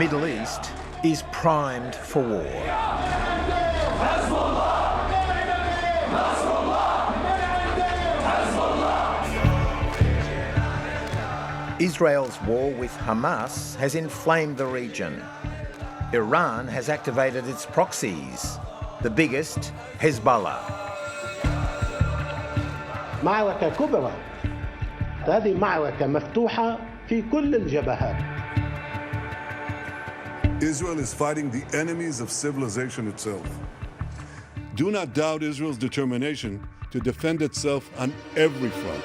Middle East is primed for war. Israel's war with Hamas has inflamed the region. Iran has activated its proxies, the biggest, Hezbollah. معركة كبرى. هذه معركة مفتوحة في كل الجبهات. Israel is fighting the enemies of civilization itself. Do not doubt Israel's determination to defend itself on every front.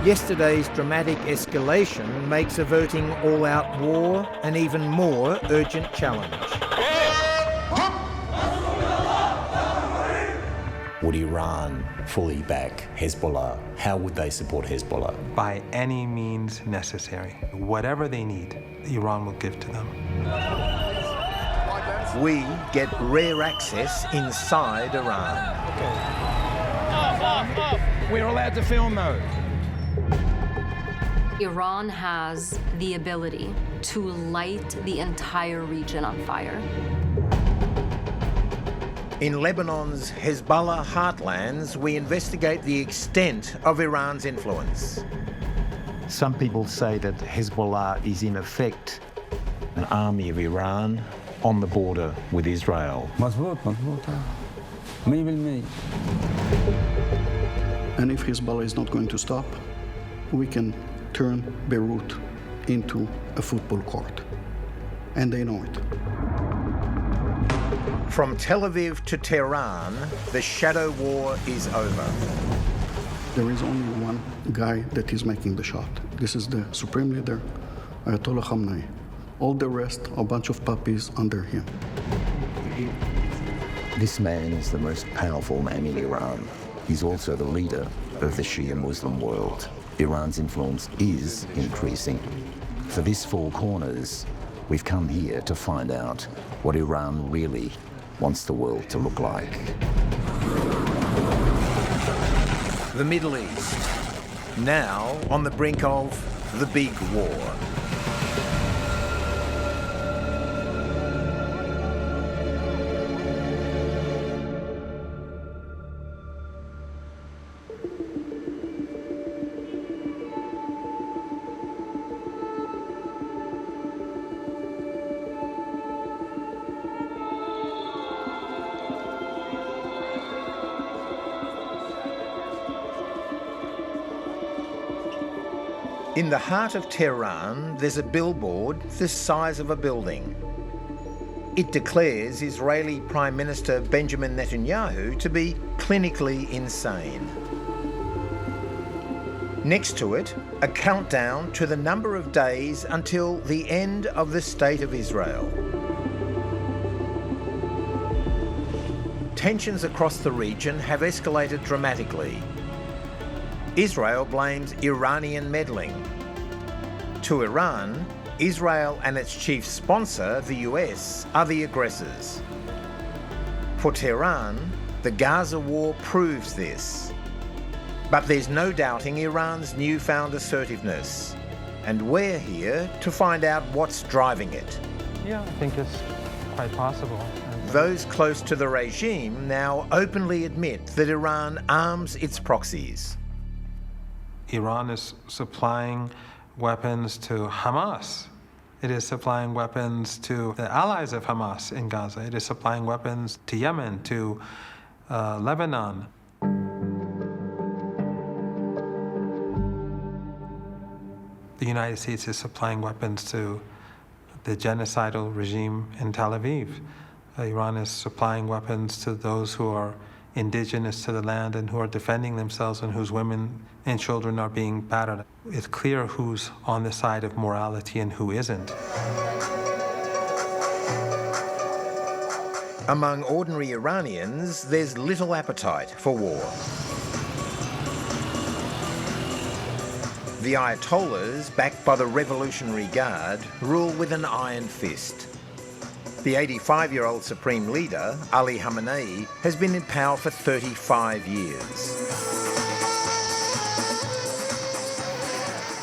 Yesterday's dramatic escalation makes averting all-out war an even more urgent challenge. Would Iran fully back Hezbollah? How would they support Hezbollah? By any means necessary. Whatever they need, Iran will give to them. We get rare access inside Iran. Off. We're allowed to film though. Iran has the ability to light the entire region on fire. In Lebanon's Hezbollah heartlands, we investigate the extent of Iran's influence. Some people say that Hezbollah is in effect an army of Iran on the border with Israel. And if Hezbollah is not going to stop, we can turn Beirut into a football court. And they know it. From Tel Aviv to Tehran, the shadow war is over. There is only one guy that is making the shot. This is the supreme leader, Ayatollah Khamenei. All the rest are a bunch of puppies under him. This man is the most powerful man in Iran. He's also the leader of the Shia Muslim world. Iran's influence is increasing. For this Four Corners, we've come here to find out what Iran really wants the world to look like. The Middle East, now on the brink of the big war. In the heart of Tehran, there's a billboard the size of a building. It declares Israeli Prime Minister Benjamin Netanyahu to be clinically insane. Next to it, a countdown to the number of days until the end of the State of Israel. Tensions across the region have escalated dramatically. Israel blames Iranian meddling. To Iran, Israel and its chief sponsor, the US, are the aggressors. For Tehran, the Gaza war proves this. But there's no doubting Iran's newfound assertiveness. And we're here to find out what's driving it. Yeah, I think it's quite possible. Those close to the regime now openly admit that Iran arms its proxies. Iran is supplying weapons to Hamas. It is supplying weapons to the allies of Hamas in Gaza. It is supplying weapons to Yemen, to Lebanon. The United States is supplying weapons to the genocidal regime in Tel Aviv. Iran is supplying weapons to those who are indigenous to the land and who are defending themselves and whose women and children are being battered. It's clear who's on the side of morality and who isn't. Among ordinary Iranians, there's little appetite for war. The Ayatollahs, backed by the Revolutionary Guard, rule with an iron fist. The 85-year-old Supreme Leader, Ali Khamenei, has been in power for 35 years.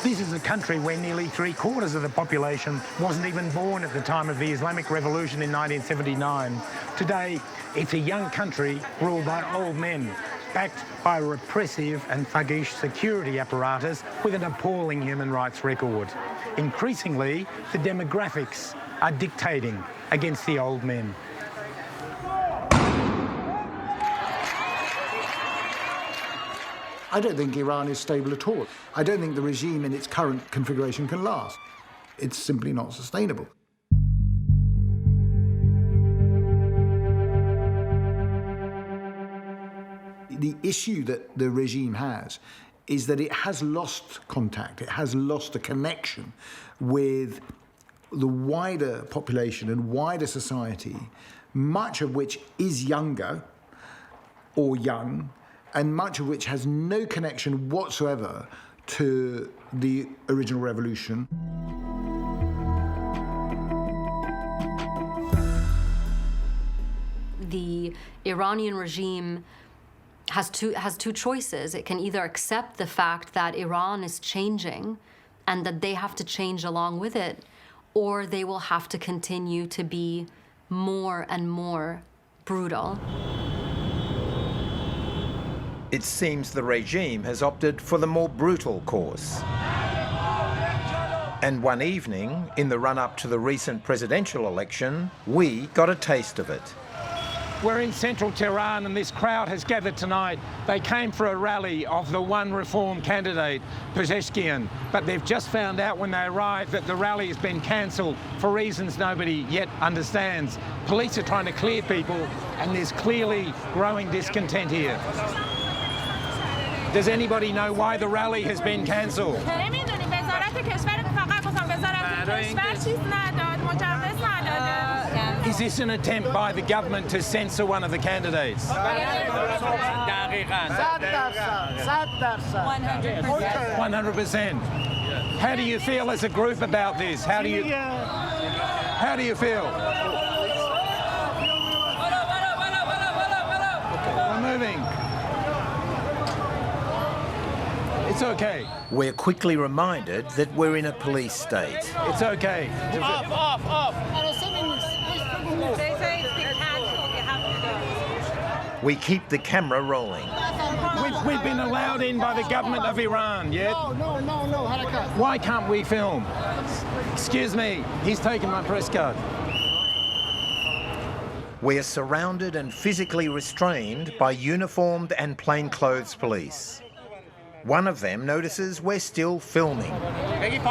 This is a country where nearly 3/4 of the population wasn't even born at the time of the Islamic Revolution in 1979. Today, it's a young country ruled by old men, backed by a repressive and thuggish security apparatus with an appalling human rights record. Increasingly, the demographics are dictating against the old men. I don't think Iran is stable at all. I don't think the regime in its current configuration can last. It's simply not sustainable. The issue that the regime has is that it has lost contact, it has lost a connection with the wider population and wider society, much of which is younger or young, and much of which has no connection whatsoever to the original revolution. The Iranian regime has two choices. It can either accept the fact that Iran is changing and that they have to change along with it, or they will have to continue to be more and more brutal. It seems the regime has opted for the more brutal course. And one evening, in the run-up to the recent presidential election, we got a taste of it. We're in central Tehran and this crowd has gathered tonight. They came for a rally of the one reform candidate, Pezeshkian, but they've just found out when they arrived that the rally has been cancelled for reasons nobody yet understands. Police are trying to clear people and there's clearly growing discontent here. Does anybody know why the rally has been cancelled? Is this an attempt by the government to censor one of the candidates? 100%. How do you feel as a group about this? How do you feel? We're moving. It's okay. We're quickly reminded that we're in a police state. It's okay. Off. They say it's been cancelled, you have to go. We keep the camera rolling. We've been allowed in by the government of Iran, yeah? No. Why can't we film? Excuse me, he's taken my press card. We're surrounded and physically restrained by uniformed and plainclothes police. One of them notices we're still filming. It's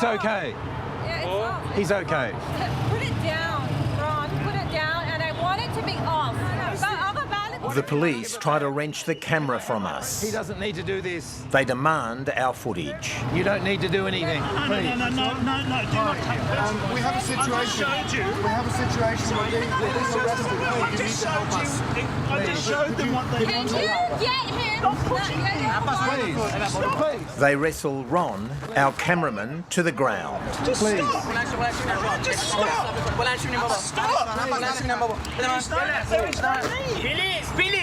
okay. He's okay. Put it down, Ron, put it down, and I want it to be off. The police try to wrench the camera from He us. doesn't need to do this. They demand our footage. You don't need to do anything. No, do not take that. We have a situation. We have a situation where they've arrested. I just showed you. I just showed them what they want. Can you get him? Please. They wrestle Ron, our cameraman, to the ground. Just Please. stop. Just stop. Stop. There is no need. Please.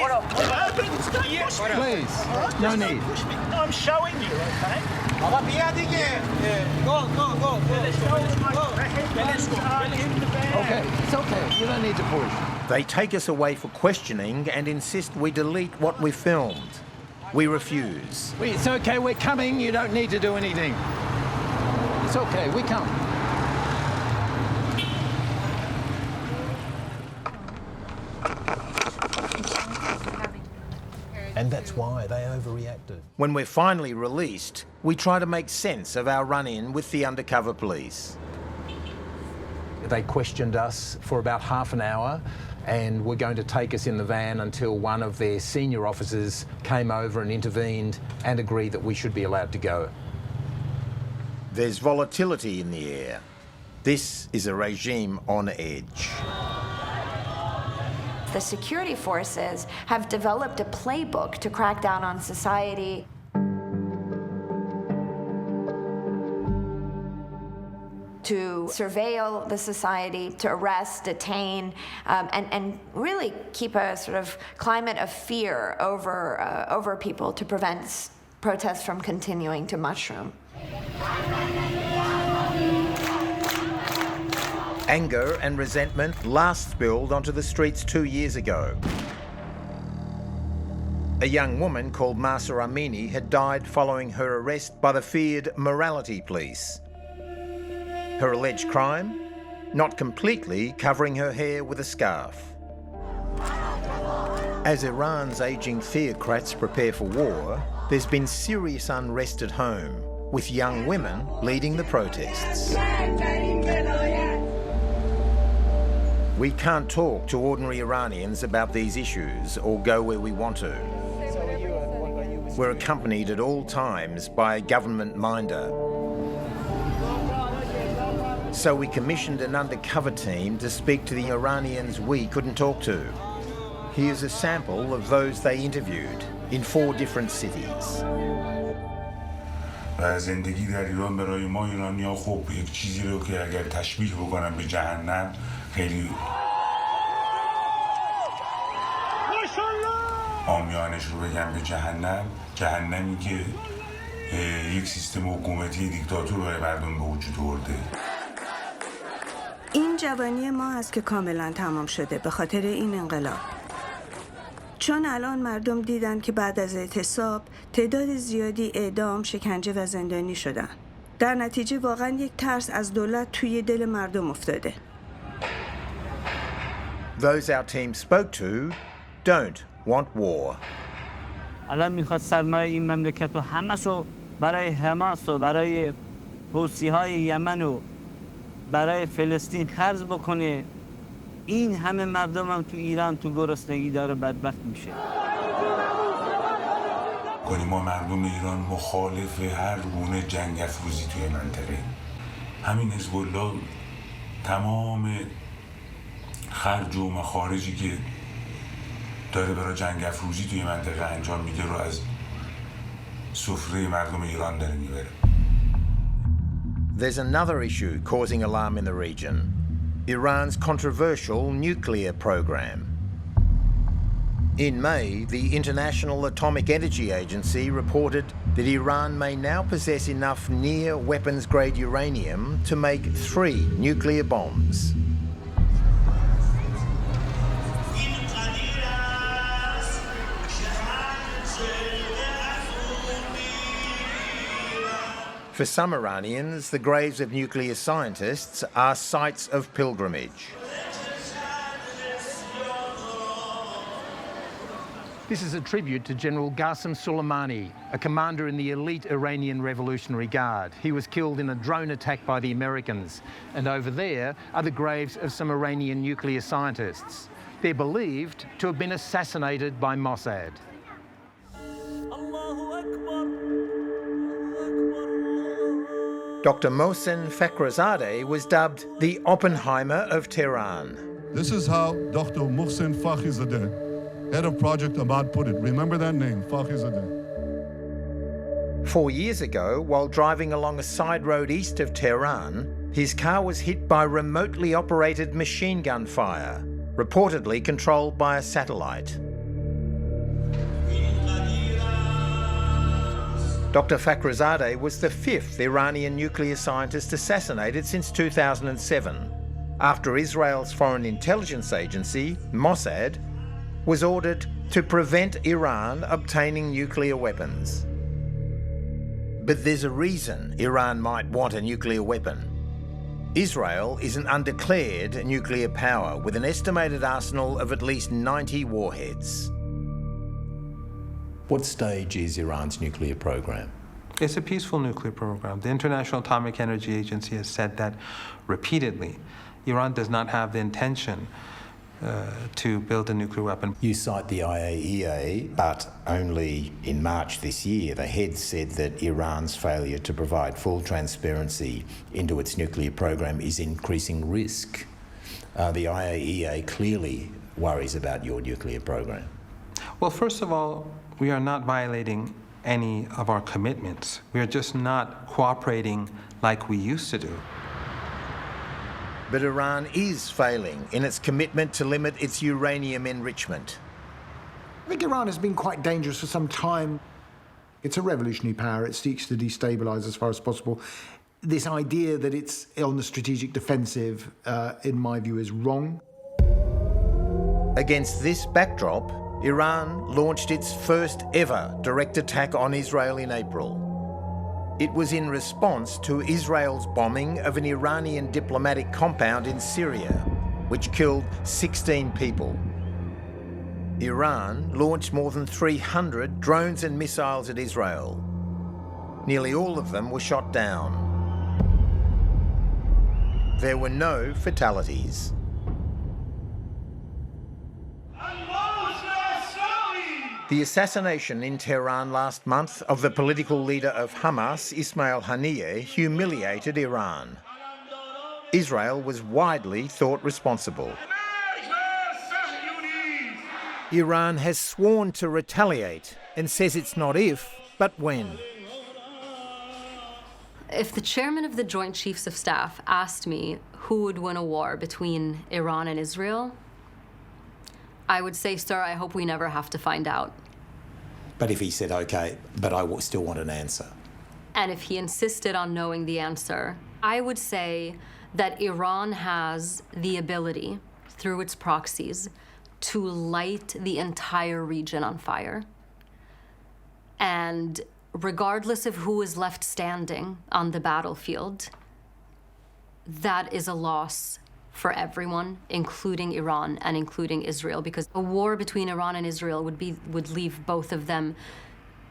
Please. No need. I'm showing you, okay? Okay, it's okay. You don't need to push. They take us away for questioning and insist we delete what we filmed. We refuse. It's okay, we're coming. You don't need to do anything. It's okay, we come. And that's why they overreacted. When we're finally released, we try to make sense of our run-in with the undercover police. They questioned us for about half an hour and were going to take us in the van until one of their senior officers came over and intervened and agreed that we should be allowed to go. There's volatility in the air. This is a regime on edge. The security forces have developed a playbook to crack down on society. To surveil the society, to arrest, detain, and really keep a sort of climate of fear over people to prevent protests from continuing to mushroom. Anger and resentment last spilled onto the streets 2 years ago. A young woman called Masha Amini had died following her arrest by the feared morality police. Her alleged crime? Not completely covering her hair with a scarf. As Iran's ageing theocrats prepare for war, there's been serious unrest at home, with young women leading the protests. We can't talk to ordinary Iranians about these issues or go where we want to. We're accompanied at all times by a government minder. So we commissioned an undercover team to speak to the Iranians we couldn't talk to. Here's a sample of those they interviewed in 4 different cities. و زندگی در ایران برای ما ایرانی‌ها خب یک چیزی رو که اگر تشبیه بکنم به جهنم خیلی عامیانش رو بگم به جهنمی که یک سیستم حکومتی دیکتاتور برای مردم به وجود آورده. این جوانی ما است که کاملا تمام شده به خاطر این انقلاب. چون الان مردم دیدن که بعد از اعتصاب تعداد زیادی اعدام، شکنجه و زندانی شدن. در نتیجه واقعا یک ترس از دولت توی دل مردم افتاده. Those our team spoke to don't want war. الان میخواد سرمایه این مملکت رو همه‌شو برای حماس و برای حوثی‌های یمن و برای فلسطین خرج بکنه. این همه مردم هم تو ایران تو گرسنگی داره بدبخت میشه. ما مردم ایران مخالف هر گونه جنگ افروزی توی منطقه. همین حزب الله تمام خرج و مخارجی که داره برای جنگ افروزی توی منطقه انجام میده رو از سفره مردم ایران داره میبره. There's another issue causing alarm in the region. Iran's controversial nuclear program. In May, the International Atomic Energy Agency reported that Iran may now possess enough near weapons-grade uranium to make 3 nuclear bombs. For some Iranians, the graves of nuclear scientists are sites of pilgrimage. This is a tribute to General Qasem Soleimani, a commander in the elite Iranian Revolutionary Guard. He was killed in a drone attack by the Americans. And over there are the graves of some Iranian nuclear scientists. They're believed to have been assassinated by Mossad. Dr. Mohsen Fakhrizadeh was dubbed the Oppenheimer of Tehran. This is how Dr. Mohsen Fakhrizadeh, head of Project Amal, put it. Remember that name, Fakhrizadeh. 4 years ago, while driving along a side road east of Tehran, his car was hit by remotely operated machine gun fire, reportedly controlled by a satellite. Dr. Fakhrizadeh was the 5th Iranian nuclear scientist assassinated since 2007, after Israel's foreign intelligence agency, Mossad, was ordered to prevent Iran obtaining nuclear weapons. But there's a reason Iran might want a nuclear weapon. Israel is an undeclared nuclear power with an estimated arsenal of at least 90 warheads. What stage is Iran's nuclear program? It's a peaceful nuclear program. The International Atomic Energy Agency has said that repeatedly. Iran does not have the intention to build a nuclear weapon. You cite the IAEA, but only in March this year, the head said that Iran's failure to provide full transparency into its nuclear program is increasing risk. The IAEA clearly worries about your nuclear program. Well, first of all, we are not violating any of our commitments. We are just not cooperating like we used to do. But Iran is failing in its commitment to limit its uranium enrichment. I think Iran has been quite dangerous for some time. It's a revolutionary power. It seeks to destabilise as far as possible. This idea that it's on the strategic defensive, in my view, is wrong. Against this backdrop, Iran launched its first ever direct attack on Israel in April. It was in response to Israel's bombing of an Iranian diplomatic compound in Syria, which killed 16 people. Iran launched more than 300 drones and missiles at Israel. Nearly all of them were shot down. There were no fatalities. The assassination in Tehran last month of the political leader of Hamas, Ismail Haniyeh, humiliated Iran. Israel was widely thought responsible. Iran has sworn to retaliate and says it's not if, but when. If the chairman of the Joint Chiefs of Staff asked me who would win a war between Iran and Israel, I would say, sir, I hope we never have to find out. But if he said, okay, but I still want an answer. And if he insisted on knowing the answer, I would say that Iran has the ability, through its proxies, to light the entire region on fire. And regardless of who is left standing on the battlefield, that is a loss for everyone, including Iran and including Israel, because a war between Iran and Israel would leave both of them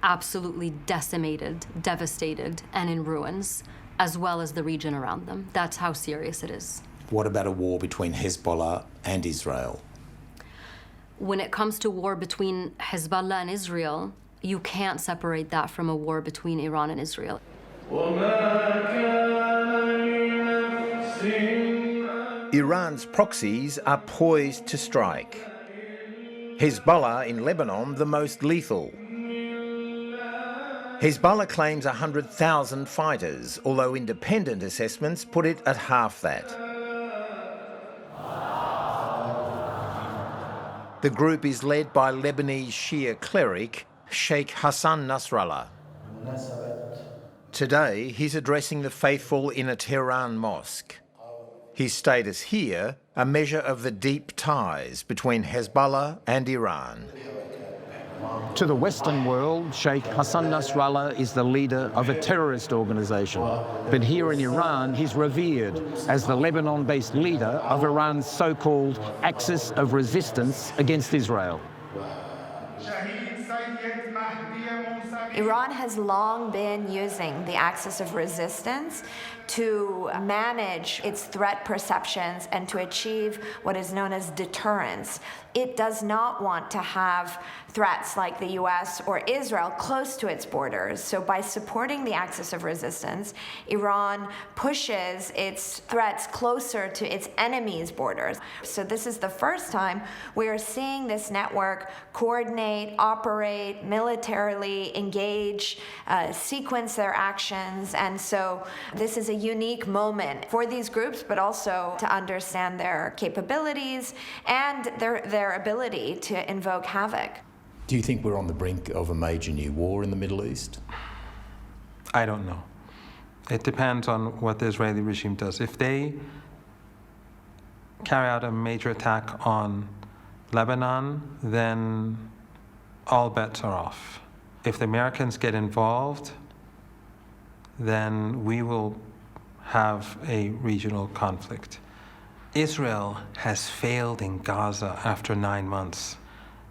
absolutely decimated, devastated, and in ruins, as well as the region around them. That's how serious it is. What about a war between Hezbollah and Israel? When it comes to war between Hezbollah and Israel, you can't separate that from a war between Iran and Israel. Iran's proxies are poised to strike. Hezbollah in Lebanon, the most lethal. Hezbollah claims 100,000 fighters, although independent assessments put it at half that. The group is led by Lebanese Shia cleric Sheikh Hassan Nasrallah. Today, he's addressing the faithful in a Tehran mosque. His status here, a measure of the deep ties between Hezbollah and Iran. To the Western world, Sheikh Hassan Nasrallah is the leader of a terrorist organisation. But here in Iran, he's revered as the Lebanon-based leader of Iran's so-called axis of resistance against Israel. Iran has long been using the axis of resistance to manage its threat perceptions and to achieve what is known as deterrence. It does not want to have threats like the US or Israel close to its borders. So by supporting the axis of resistance, Iran pushes its threats closer to its enemies' borders. So this is the first time we are seeing this network coordinate, operate, militarily engage, sequence their actions. And so this is a unique moment for these groups, but also to understand their capabilities and their ability to invoke havoc. Do you think we're on the brink of a major new war in the Middle East? I don't know. It depends on what the Israeli regime does. If they carry out a major attack on Lebanon, then all bets are off. If the Americans get involved, then we will have a regional conflict. Israel has failed in Gaza after 9 months.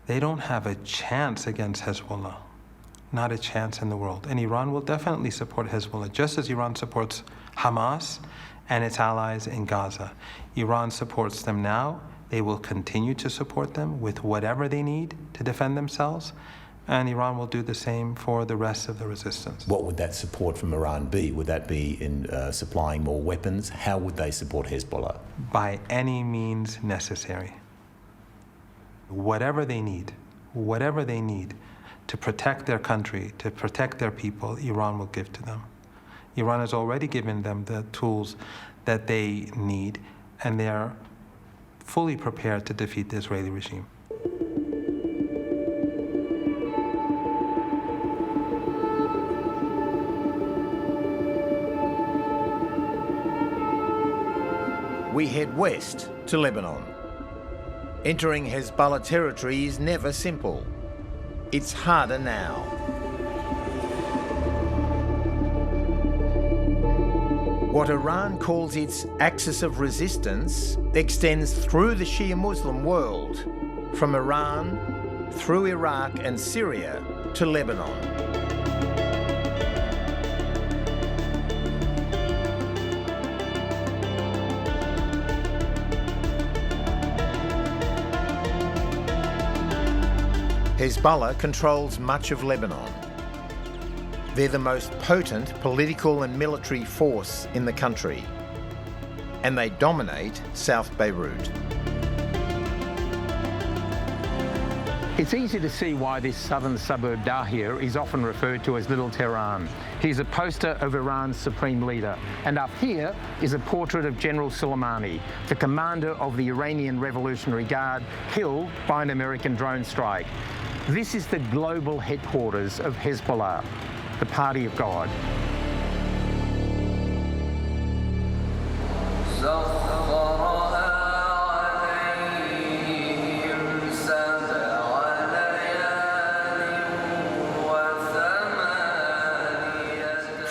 They don't have a chance against Hezbollah. Not a chance in the world. And Iran will definitely support Hezbollah, just as Iran supports Hamas and its allies in Gaza. Iran supports them now. They will continue to support them with whatever they need to defend themselves. And Iran will do the same for the rest of the resistance. What would that support from Iran be? Would that be in supplying more weapons? How would they support Hezbollah? By any means necessary. Whatever they need to protect their country, to protect their people, Iran will give to them. Iran has already given them the tools that they need, and they are fully prepared to defeat the Israeli regime. we head west to Lebanon. Entering Hezbollah territory is never simple. It's harder now. What Iran calls its axis of resistance extends through the Shia Muslim world, from Iran, through Iraq and Syria to Lebanon. Hezbollah controls much of Lebanon. They're the most potent political and military force in the country, and they dominate South Beirut. It's easy to see why this southern suburb Dahiyeh is often referred to as Little Tehran. He's a poster of Iran's supreme leader. And up here is a portrait of General Soleimani, the commander of the Iranian Revolutionary Guard, killed by an American drone strike. This is the global headquarters of Hezbollah, the Party of God.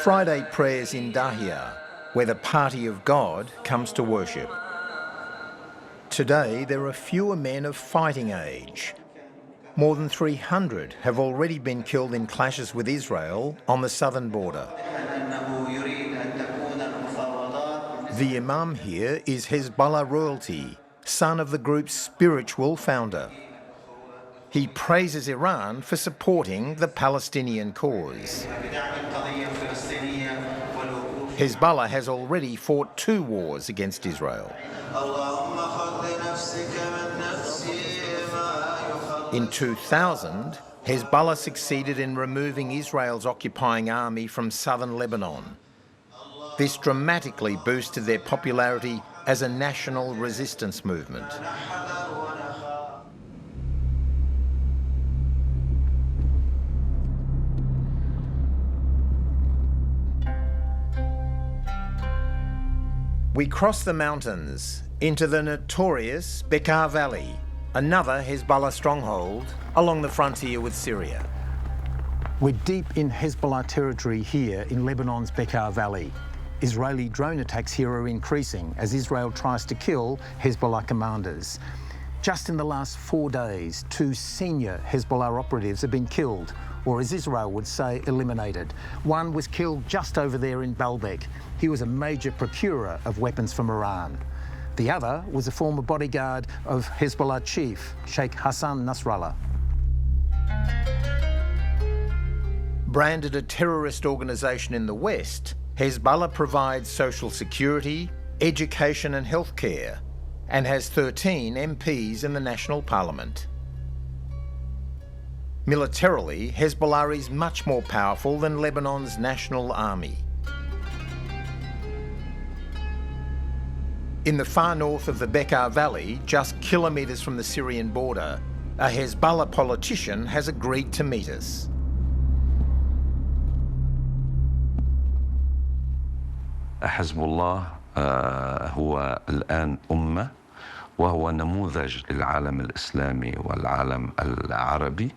Friday prayers in Dahiyeh, where the Party of God comes to worship. Today, there are fewer men of fighting age. More than 300 have already been killed in clashes with Israel on the southern border. The Imam here is Hezbollah royalty, son of the group's spiritual founder. He praises Iran for supporting the Palestinian cause. Hezbollah has already fought 2 wars against Israel. In 2000, Hezbollah succeeded in removing Israel's occupying army from southern Lebanon. This dramatically boosted their popularity as a national resistance movement. We cross the mountains into the notorious Bekaa Valley, another Hezbollah stronghold along the frontier with Syria. We're deep in Hezbollah territory here in Lebanon's Bekaa Valley. Israeli drone attacks here are increasing as Israel tries to kill Hezbollah commanders. Just in the last 4 days, 2 senior Hezbollah operatives have been killed, or as Israel would say, eliminated. One was killed just over there in Baalbek. He was a major procurer of weapons from Iran. The other was a former bodyguard of Hezbollah chief, Sheikh Hassan Nasrallah. Branded a terrorist organisation in the West, Hezbollah provides social security, education and healthcare, and has 13 MPs in the national parliament. Militarily, Hezbollah is much more powerful than Lebanon's national army. In the far north of the Bekaa Valley, just kilometres from the Syrian border, a Hezbollah politician has agreed to meet us. Hezbollah هو الآن أمة وهو نموذج للعالم الإسلامي والعالم العربي.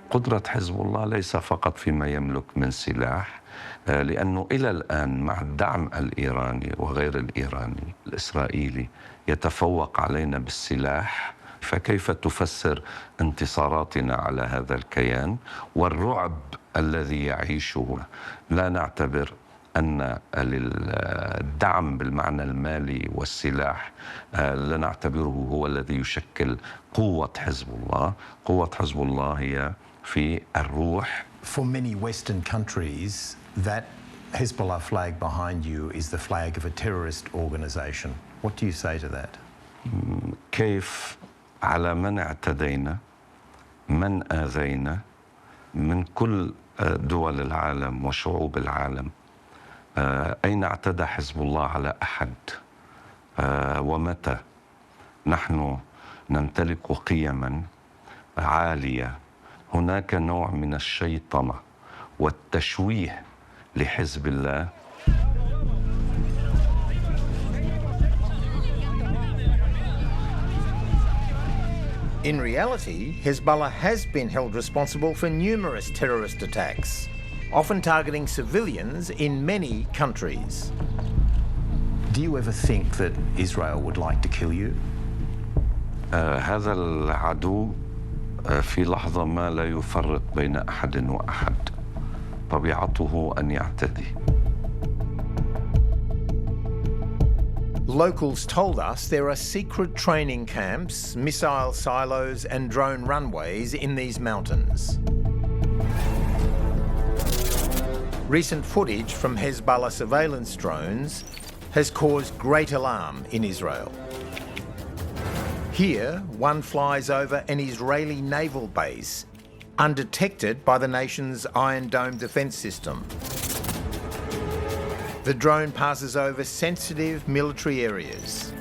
قدرة حزب الله ليس فقط فيما يملك من سلاح، لأنه إلى الآن مع الدعم الإيراني وغير الإيراني الإسرائيلي يتفوق علينا بالسلاح. فكيف تفسر انتصاراتنا على هذا الكيان والرعب الذي يعيشه؟ لا نعتبر أن للدعم بالمعنى المالي والسلاح لا نعتبره هو الذي يشكل قوة حزب الله. قوة حزب الله هي في الروح. For many Western countries, that Hezbollah flag behind you is the flag of a terrorist organization. What do you say to that? كيف على من اعتدينا، من آذينا من كل دول العالم وشعوب العالم؟ أين اعتدى حزب الله على أحد ومتى؟ نحن نمتلك قيما عالية. هناك نوع من الشيطنة والتشويه لحزب الله. In reality, Hezbollah has been held responsible for numerous terrorist attacks, often targeting civilians in many countries. Do you ever think that Israel would like to kill you? هذا العدو في لحظة ما لا يفرق بين أحد وأحد. طبيعته أن يعتدي. Locals told us there are secret training camps, missile silos and drone runways in these mountains. Recent footage from Hezbollah surveillance drones has caused great alarm in Israel. Here, one flies over an Israeli naval base, undetected by the nation's Iron Dome defence system. The drone passes over sensitive military areas.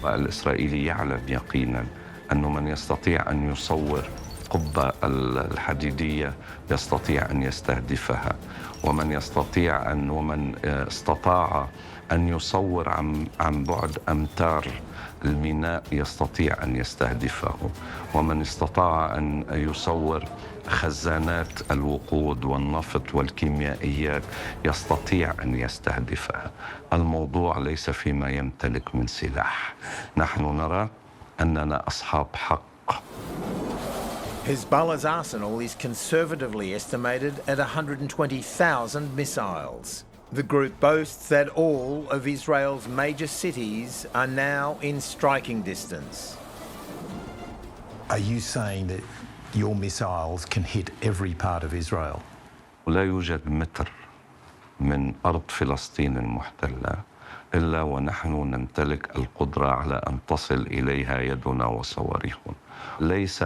الإسرائيلي يعلم يقينا أن من يستطيع أن يصور القبة الحديدية يستطيع أن يستهدفها، ومن استطاع أن يصور عن بعد أمتار الميناء يستطيع أن يستهدفه، ومن استطاع أن يصور خزانات الوقود والنفط والكيميائيات يستطيع أن يستهدفها. الموضوع ليس فيما يمتلك من سلاح. نحن نرى أننا أصحاب حق. Hezbollah's arsenal is conservatively estimated at 120,000 missiles. The group boasts that all of Israel's major cities are now in striking distance. Are you saying that your missiles can hit every part of Israel? لا يوجد متر من أرض فلسطين المحتلة إلا ونحن نمتلك القدرة على أن تصل إليها يدنا وصواريخنا. ليس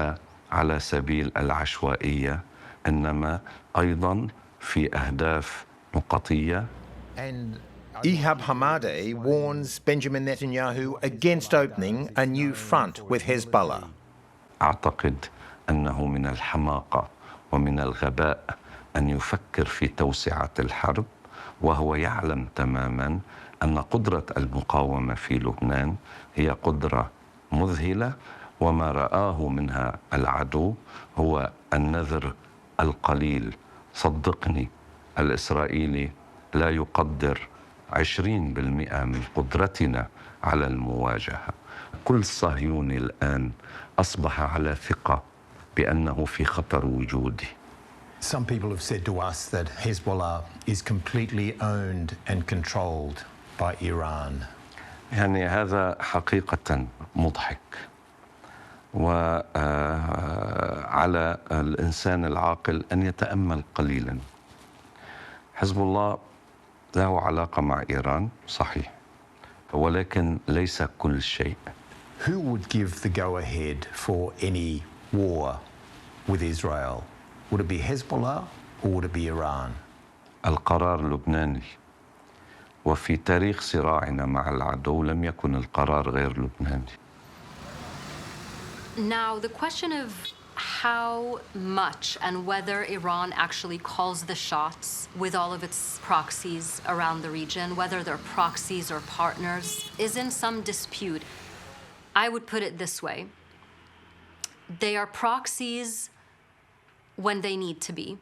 على سبيل العشوائية، إنما أيضا في أهداف نقطية. And Ihab Hamadeh warns Benjamin Netanyahu against opening a new front with Hezbollah. أعتقد أنه من الحماقة ومن الغباء أن يفكر في توسعة الحرب وهو يعلم تماما أن قدرة المقاومة في لبنان هي قدرة مذهلة، وما رآه منها العدو هو النذر القليل. صدقني، الإسرائيلي لا يقدر 20% من قدرتنا على المواجهة. كل صهيوني الآن أصبح على ثقة بأنه في خطر وجودي. Some people have said to us that Hezbollah is completely owned and controlled by Iran. يعني هذا حقيقة مضحك، وعلى الإنسان العاقل أن يتأمل قليلا. حزب الله له علاقة مع إيران صحيح، ولكن ليس كل شيء. Who would give the go-ahead for any war with Israel? Would it be Hezbollah or would it be Iran? القرار لبناني، وفي تاريخ صراعنا مع العدو لم يكن القرار غير لبناني. Now, the question of how much and whether Iran actually calls the shots with all of its proxies around the region, whether they're proxies or partners, is in some dispute. I would put it this way. They are proxies when they need to be,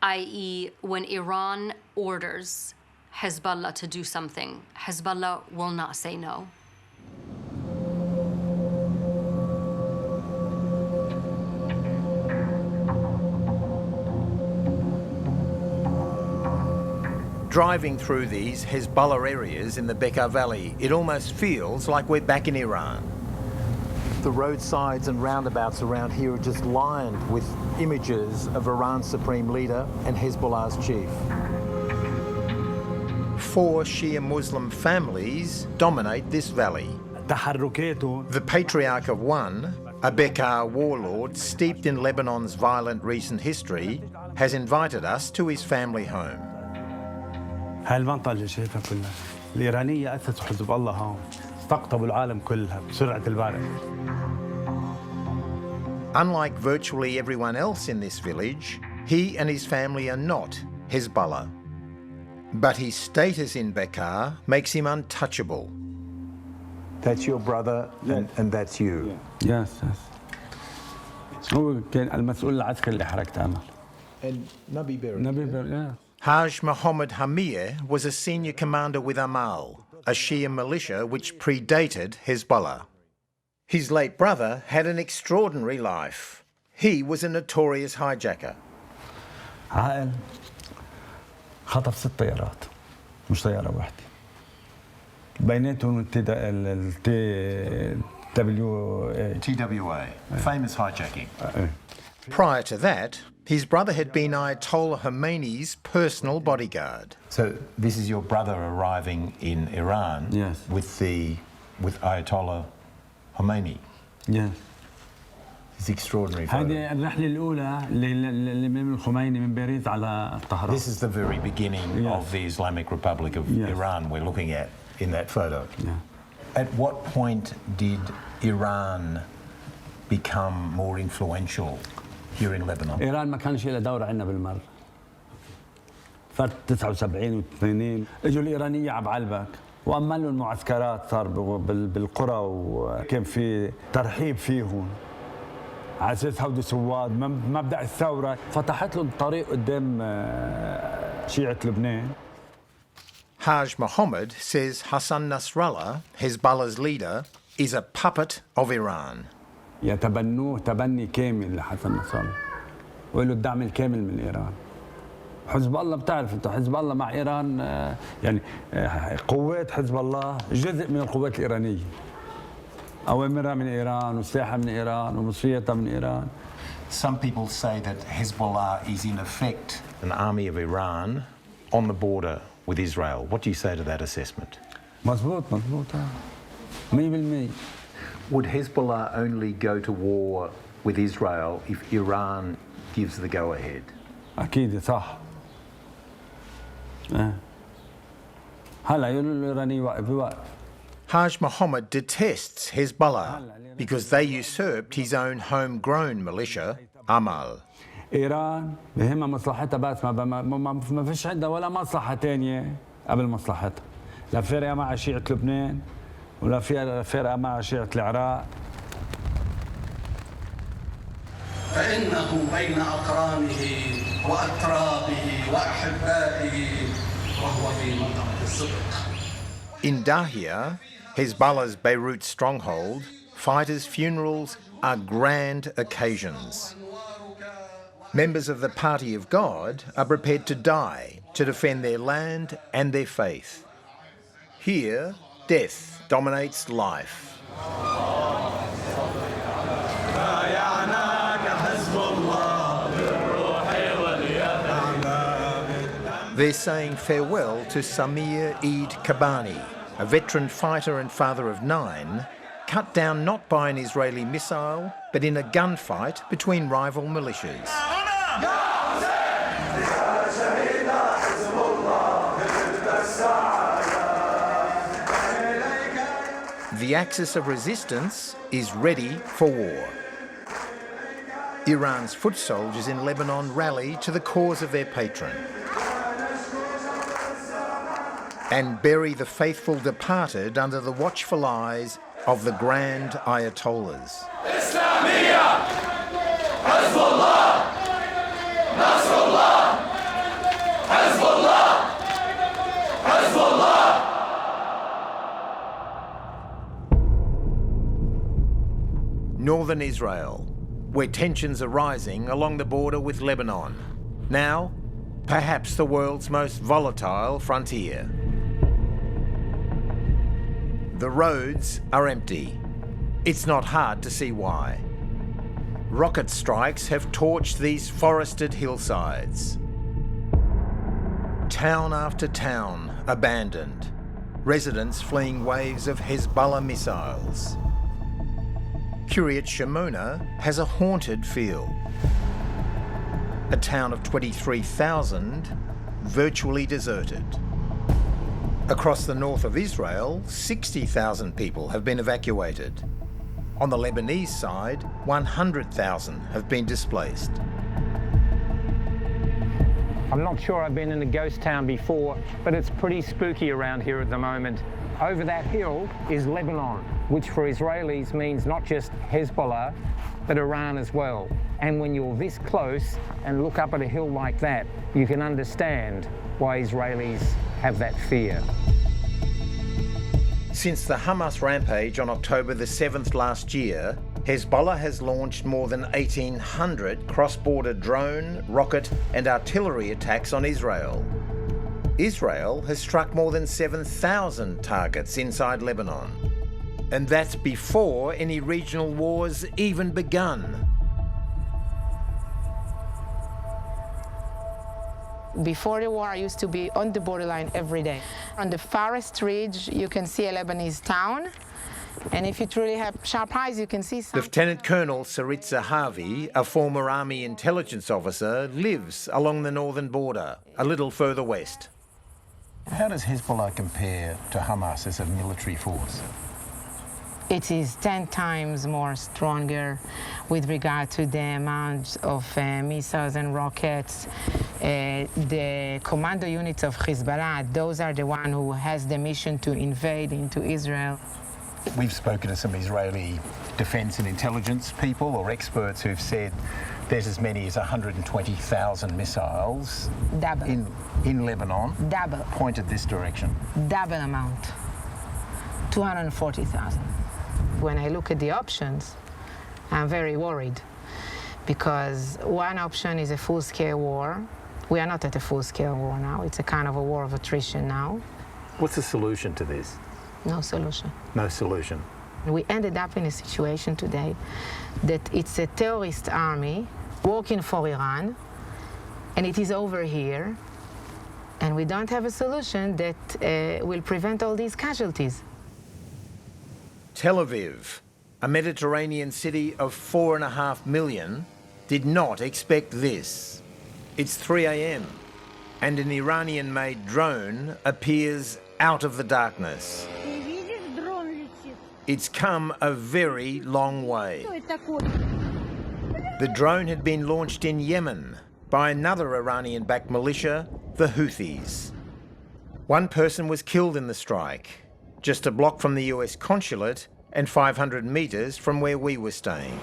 i.e., when Iran orders Hezbollah to do something, Hezbollah will not say no. Driving through these Hezbollah areas in the Bekaa Valley, it almost feels like we're back in Iran. The roadsides and roundabouts around here are just lined with images of Iran's supreme leader and Hezbollah's chief. 4 Shia Muslim families dominate this valley. The patriarch of one, a Bekaa warlord steeped in Lebanon's violent recent history, has invited us to his family home. هاي المنطقة اللي شايفها كلها الإيرانية أسسوا حزب الله هون، استقطبوا العالم كلها بسرعة البرق. Unlike virtually everyone else in this village, he and his family are not Hezbollah. But his status in Bekaa makes him untouchable. That's your brother and that's you? Yes. هو كان المسؤول العسكري لحركة أمل. And Nabi Berry? yeah. Haj Mohammed Hamir was a senior commander with Amal, a Shia militia which predated Hezbollah. His late brother had an extraordinary life. He was a notorious hijacker. عائل خطف 6 طيارات مش طيارة واحدة. بيناتهم TWA, famous hijacking. Prior to that, his brother had been Ayatollah Khomeini's personal bodyguard. So this is your brother arriving in Iran with Ayatollah Khomeini? Yes. It's extraordinary photo. هذه الرحلة الأولى للإمام الخميني من بيروت على طهران. This is the very beginning of the Islamic Republic of Iran we're looking at in that photo. Yeah. At what point did Iran become more influential here in Lebanon? إيران ما كانش لها دور عندنا بالمرة. فترة 79 و82 اجوا الإيرانية على بعلبك وأملوا المعسكرات صار بالقرى وكان في ترحيب فيهم. على اساس هودي سواد مبدا الثوره فتحت لهم الطريق قدام شيعه لبنان. Haj Mohammed says Hassan Nasrallah, Hezbollah's leader, is a puppet of Iran. يتبنوه تبني كامل لحسن نصر الله وله الدعم الكامل من ايران. حزب الله بتعرف انت حزب الله مع ايران يعني قوات حزب الله جزء من القوات الايرانيه. أوامرها من إيران وسلاحها من إيران ومصريتها من إيران. Some people say that Hezbollah is in effect an army of Iran on the border with Israel. What do you say to that assessment? مظبوط 100%. Would Hezbollah only go to war with Israel if Iran gives the go-ahead? أكيد صح. هلا يقولوا الإيراني يوقف. Haj Mohammed detests Hezbollah because they usurped his own homegrown militia, Amal. إيران بهمها مصلحتها بس ما فيش عندها ولا مصلحة تانية قبل مصلحتها. لا فارقة مع شيعة لبنان ولا فارقة مع شيعة العراق. فإنه بين أقرانه وأترابه وأحبائه وهو في منطقة الصدق. In Dahiyeh, Hezbollah's Beirut stronghold, fighters' funerals are grand occasions. Members of the Party of God are prepared to die to defend their land and their faith. Here, death dominates life. They're saying farewell to Samir Eid Kabani, a veteran fighter and father of 9, cut down not by an Israeli missile, but in a gunfight between rival militias. The axis of resistance is ready for war. Iran's foot soldiers in Lebanon rally to the cause of their patron and bury the faithful departed under the watchful eyes of the grand Ayatollahs. Hezbollah, Nasrallah, Hezbollah, Hezbollah. Northern Israel, where tensions are rising along the border with Lebanon. Now, perhaps the world's most volatile frontier. The roads are empty. It's not hard to see why. Rocket strikes have torched these forested hillsides. Town after town abandoned, residents fleeing waves of Hezbollah missiles. Kiryat Shimona has a haunted feel. A town of 23,000, virtually deserted. Across the north of Israel, 60,000 people have been evacuated. On the Lebanese side, 100,000 have been displaced. I'm not sure I've been in a ghost town before, but it's pretty spooky around here at the moment. Over that hill is Lebanon, which for Israelis means not just Hezbollah, but Iran as well. And when you're this close and look up at a hill like that, you can understand why Israelis have that fear. Since the Hamas rampage on October the 7th last year, Hezbollah has launched more than 1,800 cross-border drone, rocket and artillery attacks on Israel. Israel has struck more than 7,000 targets inside Lebanon. And that's before any regional wars even begun. Before the war, I used to be on the borderline every day. On the farthest ridge, you can see a Lebanese town. And if you truly have sharp eyes, you can see some... Lieutenant Colonel Sarit Zahavi, a former Army intelligence officer, lives along the northern border, a little further west. How does Hezbollah compare to Hamas as a military force? It is 10 times more stronger with regard to the amount of missiles and rockets. The commando units of Hezbollah, those are the one who has the mission to invade into Israel. We've spoken to some Israeli defense and intelligence people or experts who've said there's as many as 120,000 missiles in Lebanon pointed this direction. Double amount, 240,000. When I look at the options, I'm very worried because one option is a full-scale war. We are not at a full-scale war now. It's a kind of a war of attrition now. What's the solution to this? No solution. No solution. We ended up in a situation today that it's a terrorist army working for Iran, and it is over here, and we don't have a solution that will prevent all these casualties. Tel Aviv, a Mediterranean city of 4.5 million, did not expect this. It's 3 a.m. and an Iranian-made drone appears out of the darkness. It's come a very long way. The drone had been launched in Yemen by another Iranian-backed militia, the Houthis. One person was killed in the strike, just a block from the US consulate and 500 metres from where we were staying.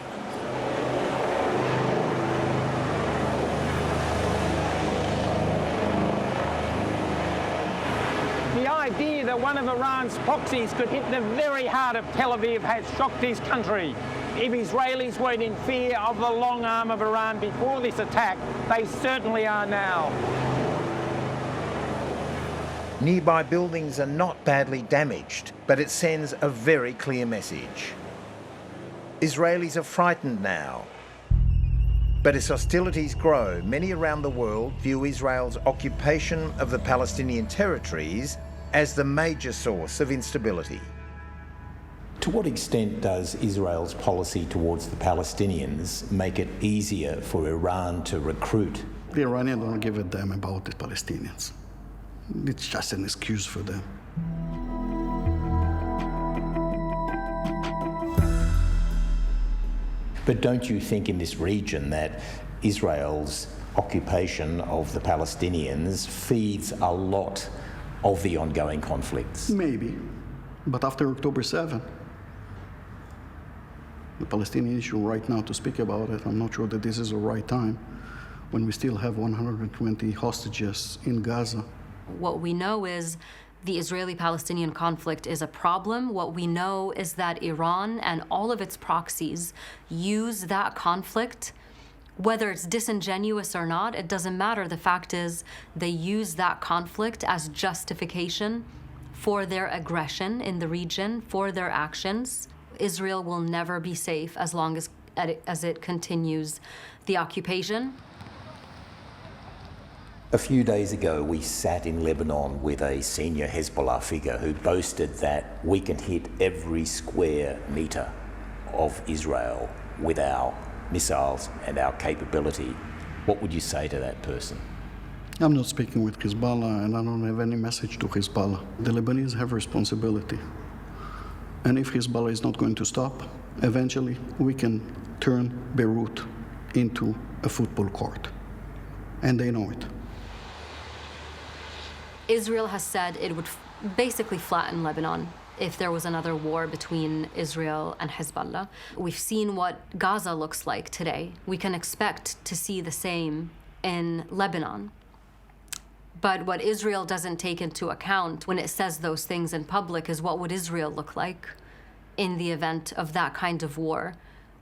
The idea that one of Iran's proxies could hit the very heart of Tel Aviv has shocked his country. If Israelis weren't in fear of the long arm of Iran before this attack, they certainly are now. Nearby buildings are not badly damaged, but it sends a very clear message. Israelis are frightened now. But as hostilities grow, many around the world view Israel's occupation of the Palestinian territories as the major source of instability. To what extent does Israel's policy towards the Palestinians make it easier for Iran to recruit? The Iranians don't give a damn about the Palestinians. It's just an excuse for them. But don't you think in this region that Israel's occupation of the Palestinians feeds a lot of the ongoing conflicts? Maybe. But after October 7, the Palestinian issue right now to speak about it, I'm not sure that this is the right time when we still have 120 hostages in Gaza. What we know is the Israeli-Palestinian conflict is a problem. What we know is that Iran and all of its proxies use that conflict, whether it's disingenuous or not, it doesn't matter. The fact is they use that conflict as justification for their aggression in the region, for their actions. Israel will never be safe as long as it continues the occupation. A few days ago, we sat in Lebanon with a senior Hezbollah figure who boasted that we can hit every square metre of Israel with our missiles and our capability. What would you say to that person? I'm not speaking with Hezbollah, and I don't have any message to Hezbollah. The Lebanese have responsibility. And if Hezbollah is not going to stop, eventually we can turn Beirut into a football court. And they know it. Israel has said it would basically flatten Lebanon if there was another war between Israel and Hezbollah. We've seen what Gaza looks like today. We can expect to see the same in Lebanon. But what Israel doesn't take into account when it says those things in public is what would Israel look like in the event of that kind of war,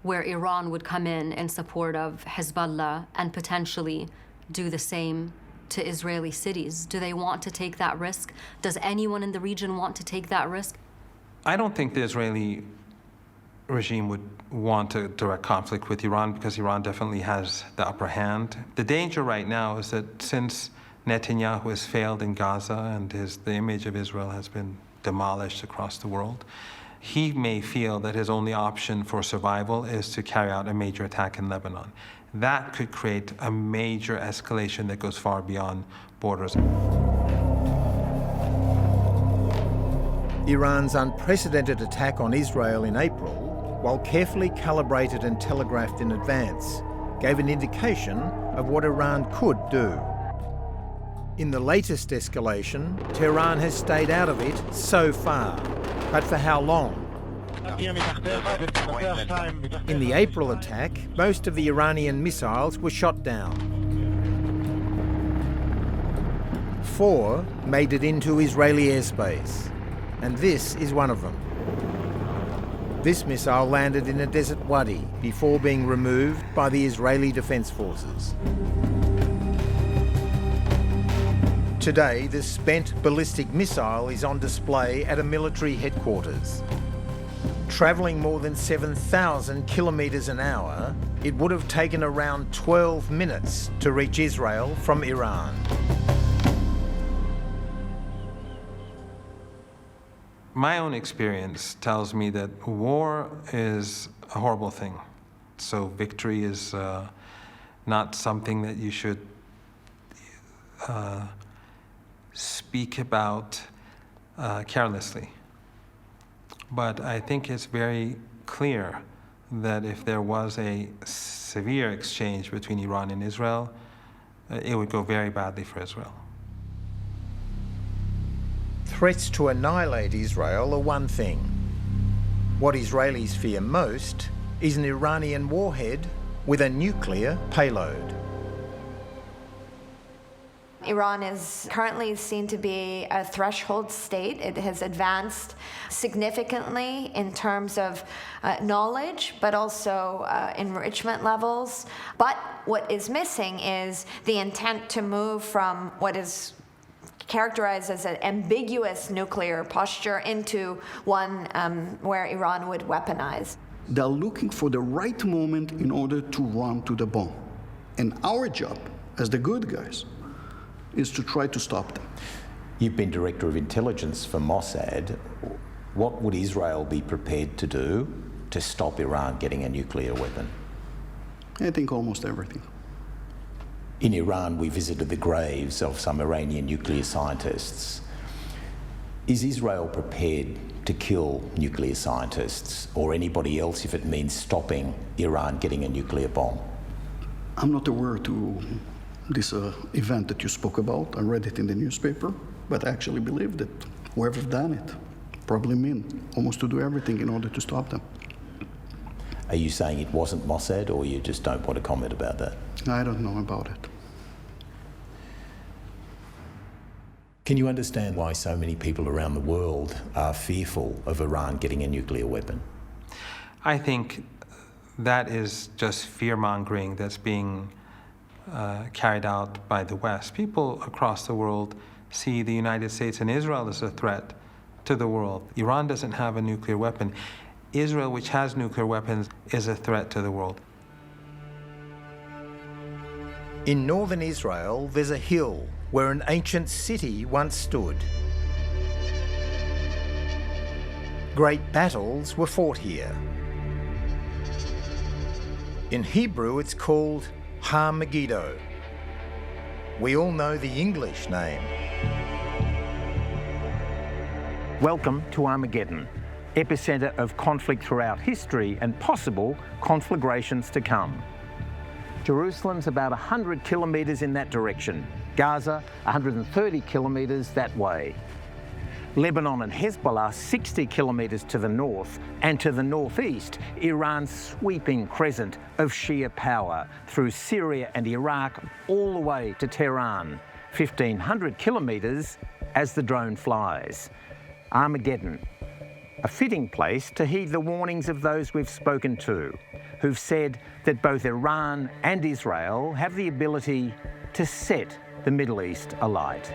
where Iran would come in support of Hezbollah and potentially do the same to Israeli cities. Do they want to take that risk? Does anyone in the region want to take that risk? I don't think the Israeli regime would want a direct conflict with Iran because Iran definitely has the upper hand. The danger right now is that since Netanyahu has failed in Gaza and the image of Israel has been demolished across the world, he may feel that his only option for survival is to carry out a major attack in Lebanon. That could create a major escalation that goes far beyond borders. Iran's unprecedented attack on Israel in April, while carefully calibrated and telegraphed in advance, gave an indication of what Iran could do. In the latest escalation, Tehran has stayed out of it so far. But for how long? In the April attack, most of the Iranian missiles were shot down. 4 made it into Israeli airspace, and this is one of them. This missile landed in a desert wadi before being removed by the Israeli Defense Forces. Today, the spent ballistic missile is on display at a military headquarters. Travelling more than 7,000 kilometres an hour, it would have taken around 12 minutes to reach Israel from Iran. My own experience tells me that war is a horrible thing. So victory is not something that you should speak about carelessly. But I think it's very clear that if there was a severe exchange between Iran and Israel, it would go very badly for Israel. Threats to annihilate Israel are one thing. What Israelis fear most is an Iranian warhead with a nuclear payload. Iran is currently seen to be a threshold state. It has advanced significantly in terms of knowledge, but also enrichment levels. But what is missing is the intent to move from what is characterized as an ambiguous nuclear posture into one where Iran would weaponize. They're looking for the right moment in order to run to the bomb. And our job, as the good guys, is to try to stop them. You've been Director of Intelligence for Mossad. What would Israel be prepared to do to stop Iran getting a nuclear weapon? I think almost everything. In Iran, we visited the graves of some Iranian nuclear scientists. Is Israel prepared to kill nuclear scientists or anybody else if it means stopping Iran getting a nuclear bomb? I'm not aware to this event that you spoke about. I read it in the newspaper, but I actually believe that whoever done it probably mean almost to do everything in order to stop them. Are you saying it wasn't Mossad, or you just don't want to comment about that? I don't know about it. Can you understand why so many people around the world are fearful of Iran getting a nuclear weapon? I think that is just fear-mongering that's being carried out by the West. People across the world see the United States and Israel as a threat to the world. Iran doesn't have a nuclear weapon. Israel, which has nuclear weapons, is a threat to the world. In northern Israel, there's a hill where an ancient city once stood. Great battles were fought here. In Hebrew, it's called Armageddon. We all know the English name. Welcome to Armageddon, epicenter of conflict throughout history and possible conflagrations to come. Jerusalem's about 100 kilometres in that direction. Gaza, 130 kilometres that way. Lebanon and Hezbollah 60 kilometres to the north, and to the northeast, Iran's sweeping crescent of Shia power through Syria and Iraq all the way to Tehran, 1,500 kilometres as the drone flies. Armageddon, a fitting place to heed the warnings of those we've spoken to, who've said that both Iran and Israel have the ability to set the Middle East alight.